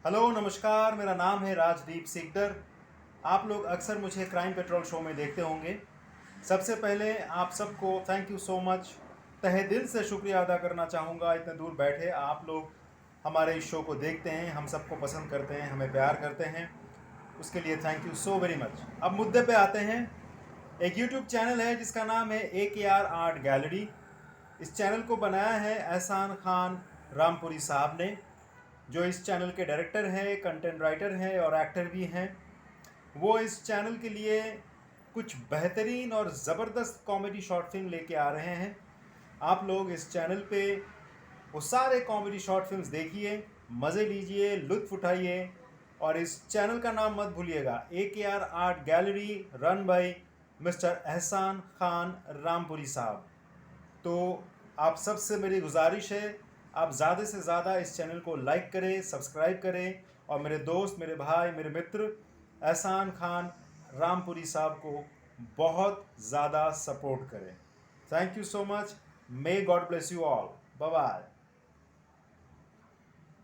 Hello नमस्कार, मेरा नाम है राजदीप सिकदर। आप लोग अक्सर मुझे क्राइम पेट्रोल शो में देखते होंगे। सबसे पहले आप सबको थैंक यू सो मच, तहे दिल से शुक्रिया अदा करना चाहूँगा। इतने दूर बैठे आप लोग हमारे इस शो को देखते हैं, हम सबको पसंद करते हैं, हमें प्यार करते हैं, उसके लिए thank you so very much. अब मुद्दे पे आते हैं। एक यूट्यूब चैनल है जिसका नाम है AKR आर्ट गैलरी। इस चैनल को बनाया है एहसान खान रामपुरी साहब ने, जो इस चैनल के डायरेक्टर हैं, कंटेंट राइटर हैं और एक्टर भी हैं। वो इस चैनल के लिए कुछ बेहतरीन और ज़बरदस्त कॉमेडी शॉर्ट फिल्म लेके आ रहे हैं। आप लोग इस चैनल पे वो सारे कॉमेडी शॉर्ट फिल्म्स देखिए, मज़े लीजिए, लुत्फ़ उठाइए और इस चैनल का नाम मत भूलिएगा, AKR art gallery, run by mister एहसान खान रामपुरी साहब। तो आप सबसे मेरी गुजारिश है, आप ज़्यादा से ज़्यादा इस चैनल को लाइक करें, सब्सक्राइब करें और मेरे दोस्त, मेरे भाई, मेरे मित्र एहसान खान रामपुरी साहब को बहुत ज़्यादा सपोर्ट करें। Thank you so much. May God bless you all. Bye bye.